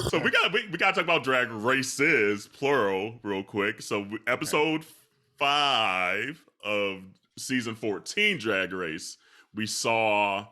So we got to talk about drag races, plural, real quick. So Okay. episode 5 of season 14, Drag Race, we saw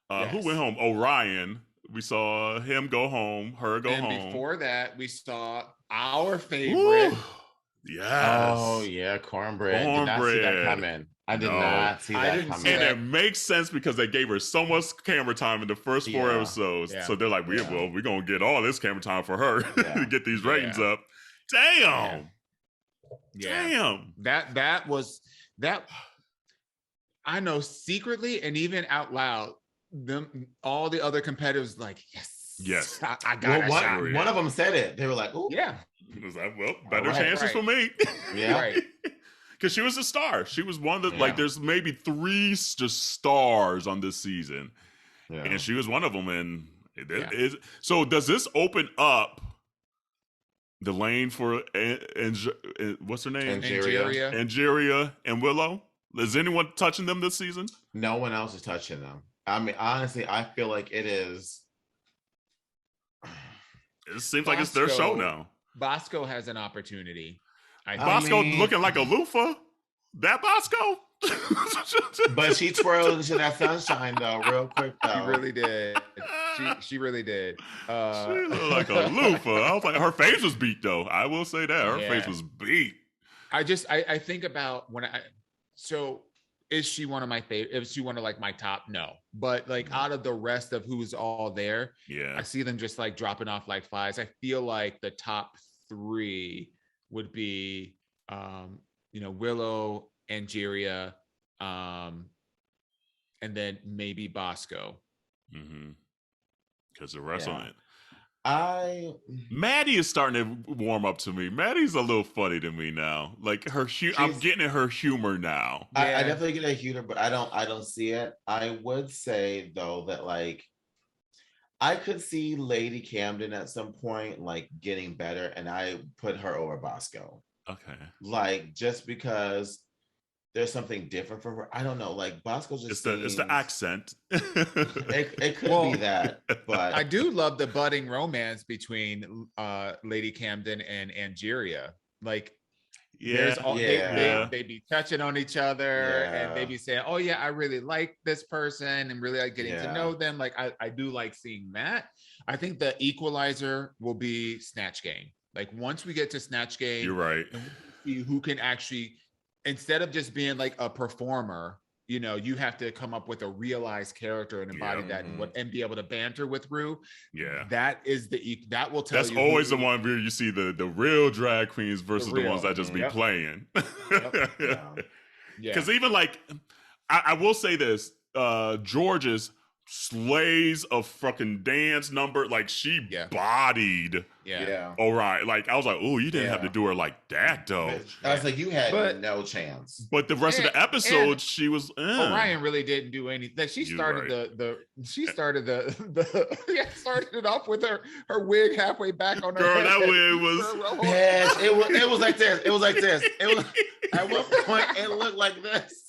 who went Yes. home? Orion. We saw him go home, her go And home. before that, we saw our Ooh, favorite. Oh yes, yeah, cornbread. Did not see that cornbread. coming. I did No, not see I that didn't see and coming. that. it makes sense because they gave her so much camera time in the first 4 Yeah. episodes. Yeah. So they're like, we're gonna get all this camera time for her Yeah. to get these Yeah. ratings up. Damn. Yeah. Damn. That was that. I know secretly and even out loud, all the other competitors like, Yes. I got Well, a shot. one of them said it. They were like, "Ooh, Yeah. It was like, well, better right, chances for me. yeah." Right. Because she was a star. She was one of the, Yeah. like, there's maybe 3 just stars on this season. Yeah. And she was one of them. And Yeah. so does this open up the lane for, what's her name? Angeria. Angeria and Willow? Is anyone touching them this season? No one else is touching them. I mean, honestly, I feel like it is. It seems like it's their show now. Bosco has an opportunity. Bosco mean- looking like a loofah. That Bosco? But she twirled into that sunshine though, real quick though. She really did. She really did. She looked like a loofah. I was like, her face was beat though. I will say that her Yeah. face was beat. I think about so is she one of my favorite? Is she one of like my top? No, but like out of the rest of who's all there, Yeah, I see them just like dropping off like flies. I feel like the top 3 would be, Willow, Angeria, and then maybe Bosco. because the rest on it. Maddie is starting to warm up to me. Maddie's a little funny to me now. Like I'm getting her humor now. I definitely get a humor, but I don't see it. I would say though that like I could see Lady Camden at some point like getting better, and I put her over Bosco. Okay. Like just because there's something different from her. I don't know. Like Bosco just it's the accent. It could be that, but I do love the budding romance between Lady Camden and Angeria. Like, there's all they be touching on each other, and they be saying, "Oh yeah, I really like this person," and really like getting to know them. Like, I do like seeing that. I think the equalizer will be Snatch Game. Like once we get to Snatch Game, you're right. And we see who can actually, instead of just being like a performer, you have to come up with a realized character and embody that and be able to banter with Rue. Yeah. That is that will tell That's you. That's always the one where you see the real drag queens versus the ones that just be playing. Because even like, I will say this, George's slays a fucking dance number. Like she bodied. Yeah. All right. Like I was like, oh, you didn't have to do her like that though. I was like, you had no chance. But the rest of the episode, she was. Orion really didn't do anything. She started started it off with her wig halfway back on her Girl, head. that wig was. Yes, it was like this. It was like this. It was at one point it looked like this.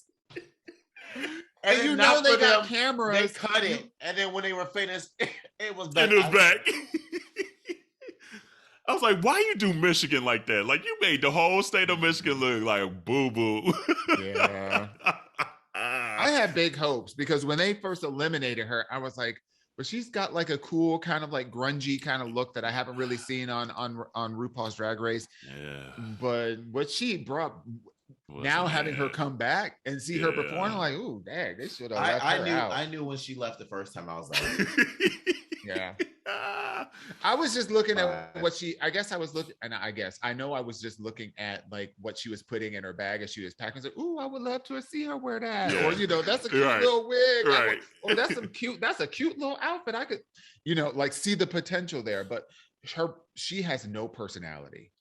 And you know they got cameras. They cut it, and then when they were finished, it was back. And it was back. I was like, why you do Michigan like that? Like you made the whole state of Michigan look like boo-boo. Yeah. I had big hopes because when they first eliminated her, I was like, but she's got like a cool kind of like grungy kind of look that I haven't really seen on RuPaul's Drag Race. Yeah. But what she brought having her come back and see her perform, I'm like, ooh, dang, they should have left her out. I knew when she left the first time. I was like, yeah. I was just looking at what I know I was just looking at like what she was putting in her bag as she was packing. I was like, ooh, I would love to see her wear that. Yeah. Or, that's a cute little wig. Right. That's a cute little outfit. I could, like see the potential there, but she has no personality.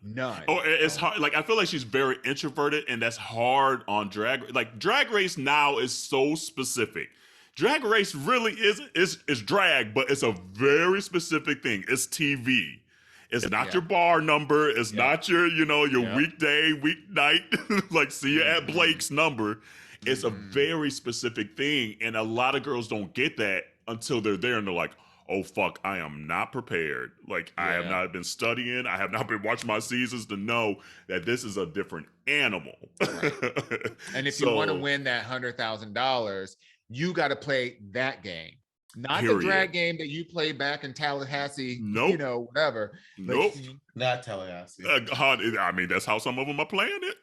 None. Oh, it's hard. Like I feel like she's very introverted, and that's hard on Drag Race now is so specific. Drag Race really is drag, but it's a very specific thing. It's TV. It's not your bar number. It's not your weekday, weeknight, like see you at Blake's number. It's a very specific thing, and a lot of girls don't get that until they're there, and they're like, oh fuck, I am not prepared. Like I have not been studying, I have not been watching my seasons to know that this is a different animal. Right. And if you want to win that $100,000, you got to play that game. Not the drag game that you play back in Tallahassee, you know, whatever. Nope. Like, not Tallahassee. I mean, that's how some of them are playing it.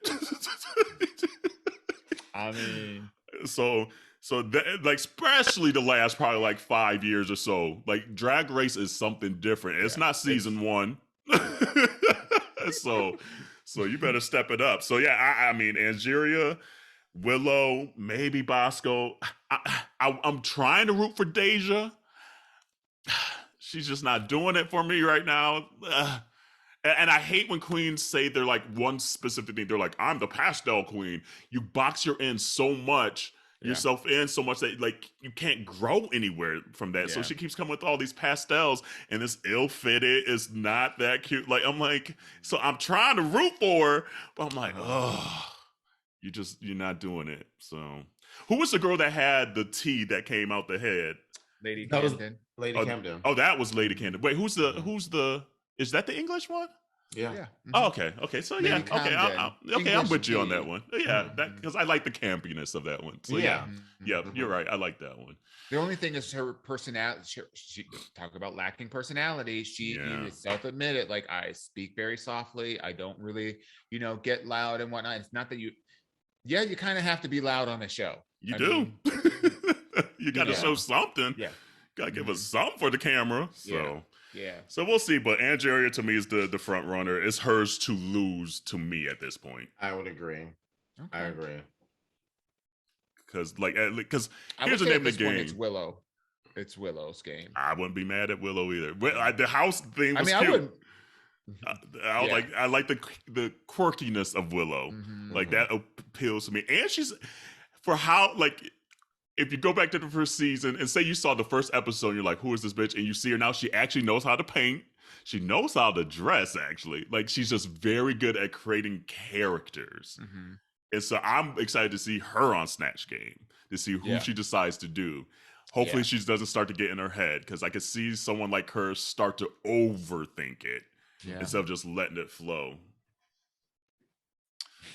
I mean, so that, like, especially the last probably like 5 years or so, like Drag Race is something different. It's not season one. so you better step it up. So yeah, I mean, Angeria, Willow, maybe Bosco. I'm trying to root for Deja. She's just not doing it for me right now. And I hate when queens say they're like one specific thing. They're like, I'm the pastel queen. You box yourself in so much that like you can't grow anywhere from that. So she keeps coming with all these pastels and this ill-fitted is not that cute. Like I'm like, so I'm trying to root for her, but I'm like, oh, you're not doing it. So who was the girl that had the T that came out the head? Lady Camden. Lady Camden. Oh, that was Lady Camden. Wait, who's the? Is that the English one? Yeah. Mm-hmm. Oh, okay. So Lady Camden. I'm with you on that one. Yeah, that because I like the campiness of that one. So yeah, you're right. I like that one. The only thing is her personality. She talk about lacking personality. She self-admitted, like, I speak very softly. I don't really, get loud and whatnot. It's not that you kind of have to be loud on the show. You do. You got to show something. Yeah. Got to give us something for the camera. So so we'll see. But Angeria to me is the front runner. It's hers to lose to me at this point. I would agree. Okay. I agree. Because here's the name of the game. It's Willow. It's Willow's game. I wouldn't be mad at Willow either. The house thing was cute. I wouldn't. I like the quirkiness of Willow. Like that appeals to me. And she's for how like. If you go back to the first season and say you saw the first episode and you're like, who is this bitch? And you see her now, she actually knows how to paint. She knows how to dress, actually. Like, she's just very good at creating characters. And so I'm excited to see her on Snatch Game, to see who she decides to do. Hopefully she doesn't start to get in her head, because I could see someone like her start to overthink it instead of just letting it flow.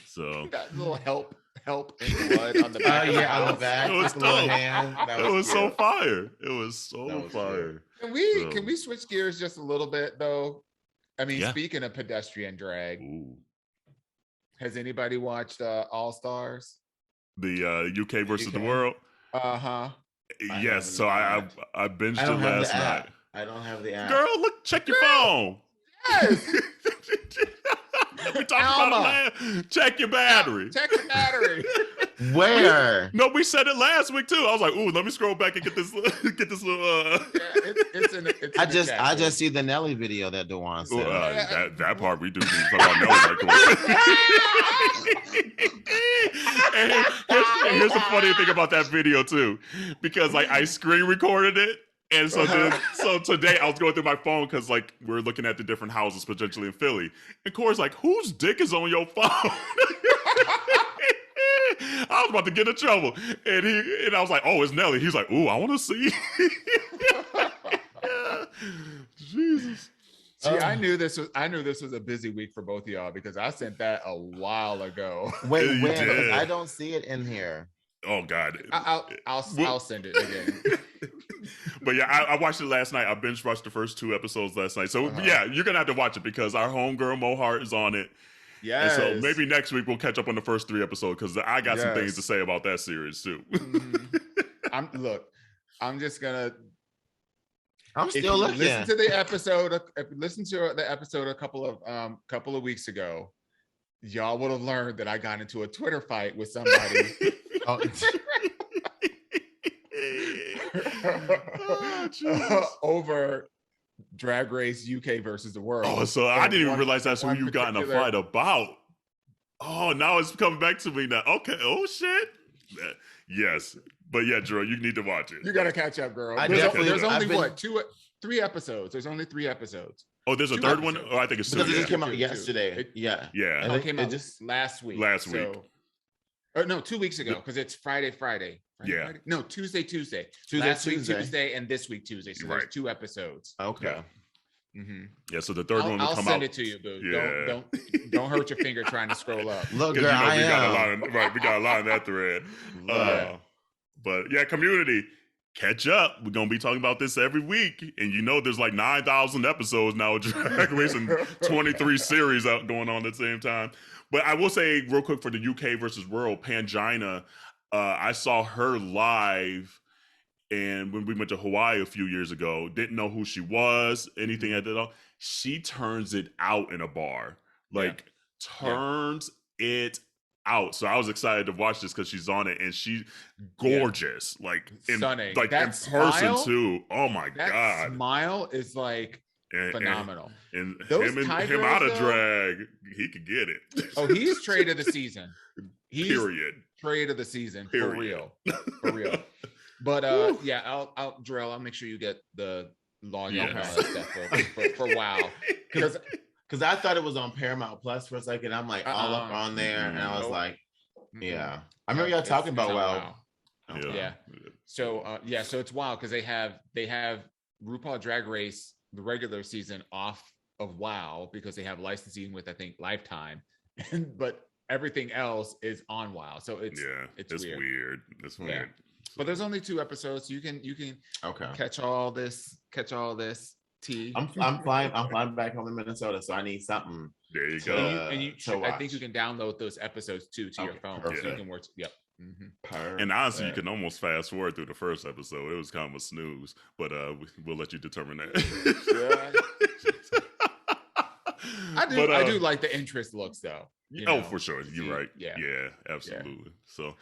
So that little help in blood on the back. On the back. It was dope. It was so fire. It was so fire. Can we switch gears just a little bit though? I mean, speaking of pedestrian drag, has anybody watched All Stars? The UK versus the world? Yes. So I binged it last night. I don't have the app. Girl, check your phone. Yes. We talked about it. Check your battery. Check your battery. Where? We said it last week too. I was like, "Ooh, let me scroll back and get this little." I just see the Nelly video that Dewan said. That part we do need to talk about Nelly right quick. And here's the funny thing about that video too, because like I screen recorded it. And so today I was going through my phone because like we're looking at the different houses potentially in Philly. And Corey's like, whose dick is on your phone? I was about to get in trouble. And I was like, oh, it's Nelly. He's like, ooh, I want to see. Jesus. See, I knew this was a busy week for both of y'all because I sent that a while ago. When? I don't see it in here. Oh God. I'll send it again. But yeah, I watched it last night. I binge watched the first 2 episodes last night. So yeah, you're gonna have to watch it because our homegirl Mohart is on it. Yes. And so maybe next week we'll catch up on the first 3 episodes because I got some things to say about that series too. I'm just gonna. I'm still looking. Listen to the episode. A couple of weeks ago. Y'all would have learned that I got into a Twitter fight with somebody. Over Drag Race UK versus the world. Oh, so I didn't even realize that's who you got in a fight about. Oh, now it's coming back to me now. Okay. Oh shit. Yes, but yeah, Drew, you need to watch it. You got to catch up, girl. There's only 3 episodes. There's only 3 episodes. Oh, there's a third one? Oh, I think it's 2. Because it just came out yesterday. It came out just last week. Last week. No, 2 weeks ago because it's Friday. Friday? No, Tuesday. Tuesday, Tuesday, and this week Tuesday. So there's 2 episodes. Okay. Yeah. Mm-hmm. Yeah, so the third one will I'll come send out. it to you, boo. Yeah. Don't hurt your finger trying to scroll up. Look, girl, We got am. a lot in that thread. But yeah, community, catch up. We're gonna be talking about this every week, and there's like 9,000 episodes now of Drag Race and 23 series out going on at the same time. But I will say real quick for the UK versus World, Pangina, I saw her live. And when we went to Hawaii a few years ago, didn't know who she was, anything at all. She turns it out in a bar, turns it out. So I was excited to watch this because she's on it, and she's gorgeous, stunning, like that in smile, person too. Oh my god, that smile is like phenomenal. And those him out of drag, he could get it. Oh, he's trade of the season. Period. Trade of the season. Period. For real. But I'll make sure you get the login and all that stuff for WoW. Because I thought it was on Paramount Plus for a second. I'm like all up on there, and I was like, yeah. I remember y'all talking about WoW. Yeah. So so it's WoW because they have RuPaul Drag Race, the regular season, off of WoW because they have licensing with, I think, Lifetime, but everything else is on WoW. So it's weird. It's weird. But there's only 2 episodes, so you can catch all this tea. I'm flying back home to Minnesota, so I need something. There you go. I think you can download those episodes too to your phone, so you can watch. Yep. Mm-hmm. And honestly, you can almost fast forward through the first episode. It was kind of a snooze, but we'll let you determine that. I do like the interest looks though. For sure. You're right. Yeah, absolutely. So